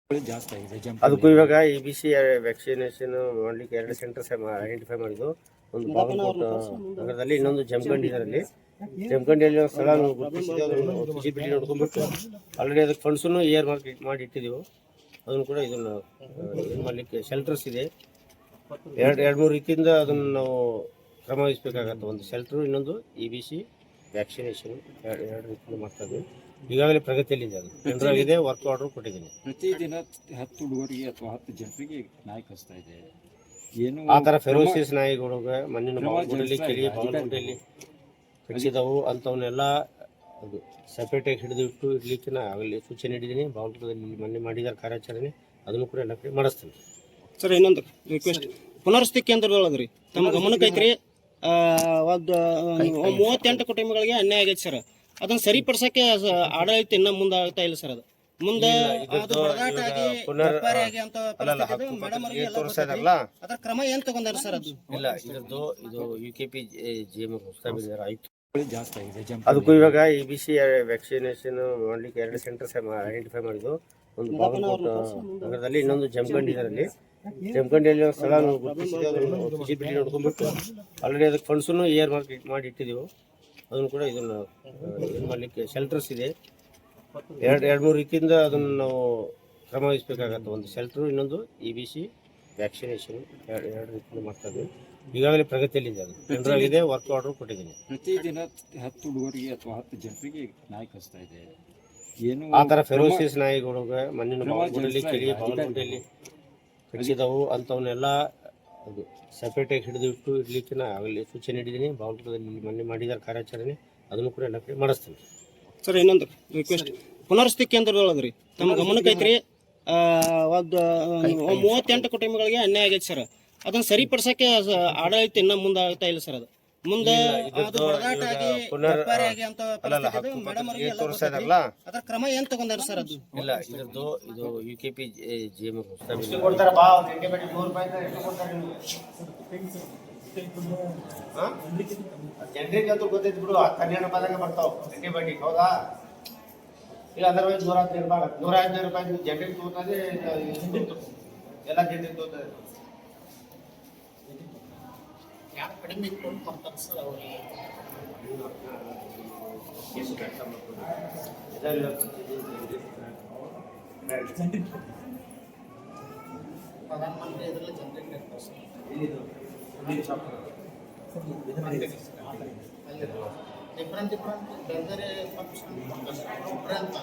ಜಾಸ್ತಿ ಆಗಿದೆ ಅದಕ್ಕೂ ಇವಾಗ EBC ವ್ಯಾಕ್ಸಿನೇಷನ್ ಮಾಡಲಿಕ್ಕೆ 2 ಸೆಂಟರ್ಸ್ ಐಡೆಂಟಿಫೈ ಮಾಡಿದ್ದು. ಒಂದು ಬಾಗಲಕೋಟೆ ನಗರದಲ್ಲಿ, ಇನ್ನೊಂದು ಜಮಖಂಡಿ. ಇದರಲ್ಲಿ ಜಮಖಂಡಿಯಲ್ಲಿ ಒಂದು ಸ್ಥಳ ಗುರುತಿಸಿದೆ. ಅದನ್ನು ಫಿಸಿಬಿಲಿಟಿ ನೋಡ್ಕೊಂಡ್ಬಿಟ್ಟು ಆಲ್ರೆಡಿ ಅದಕ್ಕೆ ಫಂಡ್ಸನ್ನು ಏರ್ ಮಾಡಿ ಇಟ್ಟಿದ್ದೀವಿ. ಅದನ್ನು ಕೂಡ ಇದನ್ನು ಏನು ಮಾಡಲಿಕ್ಕೆ ಶೆಲ್ಟರ್ಸ್ ಇದೆ. ಎರಡು ಮೂರು ರೀತಿಯಿಂದ ಅದನ್ನು ನಾವು ಕ್ರಮ ವಹಿಸಬೇಕಾಗತ್ತೆ. ಒಂದು ಶೆಲ್ಟರು, ಇನ್ನೊಂದು EBC ವ್ಯಾಕ್ಸಿನೇಷನ್, ಎರಡು ರೀತಿಯಿಂದ ಮಾಡ್ತಾ ಇದ್ವಿ. ಈಗಾಗಲೇ ಪ್ರಗತಿಯಲ್ಲಿದೆ. ಅದು ಟೆಂಡರ್ ಆಗಿದೆ, ವರ್ಕ್ ಆರ್ಡರ್ ಕೊಟ್ಟಿದ್ದೀನಿ. ಪ್ರತಿದಿನ 10 ಹುಡುಗರಿಗೆ ಅಥವಾ 10 ಜನರಿಗೆ ನಾಯಿ ಕಚ್ತಾ ಇದೆ. ಏನು ಆ ಥರ ಫೆರೋಸಿಯಸ್ ನಾಯಿಗಳಿಗೆ ಮಣ್ಣಿನ ಬಾಗಲಕೋಟೆಯಲ್ಲಿ, ಬಾಗಲಕೋಟೆಯಲ್ಲಿ ಕಚ್ಚಿದವು ಅಂಥವನ್ನೆಲ್ಲ ಅದು ಸಪ್ರೇಟಾಗಿ ಹಿಡಿದಿಟ್ಟು ಇಡ್ಲಿಕ್ಕೆ ಆಗಲಿ ಸೂಚನೆ ನೀಡಿದ್ದೀನಿ. ಬಾಗಲಕೋಟೆಯಲ್ಲಿ ಮೊನ್ನೆ ಮಾಡಿದ್ದಾರೆ ಕಾರ್ಯಾಚರಣೆ, ಅದನ್ನು ಕೂಡ ಎಲ್ಲ ಕಡೆ ಮಾಡಿಸ್ತೀನಿ. ಸರ್, ಇನ್ನೊಂದು ರಿಕ್ವೆಸ್ಟ್, ಪುನರ್ವಸತಿ ಕೇಂದ್ರದೊಳಗ್ರಿ ತಮ್ಮ ಗಮನಕ್ಕೆ ಐತ್ರಿ. 38 ಕುಟುಂಬಗಳಿಗೆ ಅನ್ಯಾಯ ಆಗೈತೆ ಸರ್. ಅದನ್ನ ಸರಿಪಡಿಸಕ್ಕೆ ಆಡಳಿತ ಇನ್ನ ಮುಂದೆ ಆಗ್ತಾ ಇಲ್ಲ ಸರ್. ಅದು ಮುಂದೆ ಅದರ ಕ್ರಮ ಏನ್ ತಗೊಂಡಾರ ಸರ್? ಅದು ಇಲ್ಲ, ಇದು UKP GM ಆಯ್ತು. ಜಾಸ್ತಿ ಆಗಿದೆ. ಅದಕ್ಕೂ ಇವಾಗ EBC ವ್ಯಾಕ್ಸಿನೇಷನ್ ಮಾಡಲಿಕ್ಕೆ 2 ಸೆಂಟರ್ಸ್ ಐಡೆಂಟಿಫೈ ಮಾಡಿದ್ದು. ಒಂದು ಬಾಗಲಕೋಟೆ ನಗರದಲ್ಲಿ, ಇನ್ನೊಂದು ಜಮಖಂಡಿ. ಇದರಲ್ಲಿ ಜಮಖಂಡಿಯಲ್ಲಿ ಒಂದು ಸ್ಥಳ ಗುರುತಿಸಿದೆ. ಅದನ್ನು ಫಿಸಿಬಿಲಿಟಿ ನೋಡ್ಕೊಂಡ್ಬಿಟ್ಟು ಆಲ್ರೆಡಿ ಅದಕ್ಕೆ ಫಂಡ್ಸನ್ನು ಏರ್ ಮಾಡಿ ಇಟ್ಟಿದ್ದೀವಿ. ಅದನ್ನು ಕೂಡ ಇದನ್ನು ಏನು ಮಾಡಲಿಕ್ಕೆ ಶೆಲ್ಟರ್ಸ್ ಇದೆ. ಎರಡು ಮೂರು ರೀತಿಯಿಂದ ಅದನ್ನು ನಾವು ಕ್ರಮ ವಹಿಸಬೇಕಾಗತ್ತೆ. ಒಂದು ಶೆಲ್ಟರು, ಇನ್ನೊಂದು EBC ವ್ಯಾಕ್ಸಿನೇಷನ್, ಎರಡು ರೀತಿಯಿಂದ ಮಾಡ್ತಾ ಇದ್ವಿ. ಈಗಾಗಲೇ ಪ್ರಗತಿಯಲ್ಲಿದೆ. ಅದು ಟೆಂಡರ್ ಆಗಿದೆ, ವರ್ಕ್ ಆರ್ಡರ್ ಕೊಟ್ಟಿದ್ದೀನಿ. ಪ್ರತಿದಿನ 10 ಹುಡುಗರಿಗೆ ಅಥವಾ 10 ಜನರಿಗೆ ನಾಯಿ ಕಚ್ತಾ ಇದೆ. ಏನು ಆ ಥರ ಫೆರೋಸಿಯಸ್ ನಾಯಿಗಳಿಗೆ ಮಣ್ಣಿನ ಬಾಗಲಕೋಟೆಯಲ್ಲಿ ಕಚ್ಚಿದವು ಅಂಥವನ್ನೆಲ್ಲ ಅದು ಸಪ್ರೇಟಾಗಿ ಹಿಡಿದಿಟ್ಟು ಇಡ್ಲಿಕ್ಕೆ ಆಗಲಿ ಸೂಚನೆ ನೀಡಿದ್ದೀನಿ. ಬಾಗಲಕೋಟೆಯಲ್ಲಿ ಮೊನ್ನೆ ಮಾಡಿದ್ದಾರೆ ಕಾರ್ಯಾಚರಣೆ, ಅದನ್ನು ಕೂಡ ಎಲ್ಲ ಕಡೆ ಮಾಡಿಸ್ತೀನಿ. ಸರ್, ಇನ್ನೊಂದು ರಿಕ್ವೆಸ್ಟ್, ಪುನರ್ವಸತಿ ಕೇಂದ್ರದೊಳಗ್ರಿ ತಮ್ಮ ಗಮನಕ್ಕೆ ಐತ್ರಿ. 38 ಕುಟುಂಬಗಳಿಗೆ ಅನ್ಯಾಯ ಆಗೈತೆ ಸರ್. ಅದನ್ನ ಸರಿಪಡಿಸಕ್ಕೆ ಆಡಳಿತ ಇನ್ನ ಮುಂದೆ ಆಗ್ತಾ ಇಲ್ಲ ಸರ್. ಅದು ಮುಂದೆ ಅದರ ಕ್ರಮ ಏನ್ ತಗೊಂಡಾರ ಸರ್? ಅದು ಇಲ್ಲ, ಇದು UKP GM ಜನರಿಗೆ ಅಂತೂ ಗೊತ್ತೈತಿ ಬಿಡು. 12 ರೂಪಾಯಿದಾಗ ಬರ್ತಾವ ಬಡ್ಡಿ, ಹೌದಾ? ಇಲ್ಲ ಅದರ್ವೈಸ್ 115 ರೂಪಾಯಿ, 115 ರೂಪಾಯಿ ಜನರಿಗೆ ತೋರ್ತದೆ. ಎಲ್ಲ ಜನರಿಗೆ ತೋರ್ತದೆ. ಕಡಿಮೆ ಇಟ್ಕೊಂಡು ಕೊಡ್ತಾರೆ ಸರ್ ಅವ್ರಿಗೆ. ಪ್ರಧಾನಮಂತ್ರಿ ಇದರಲ್ಲಿ ಜನರಿಗೆ ಇರ್ತಾರೆ ಸರ್. ಡಿಫ್ರೆಂಟ್ ಬೇರೆ ಪಕ್ಷ ಅಂತ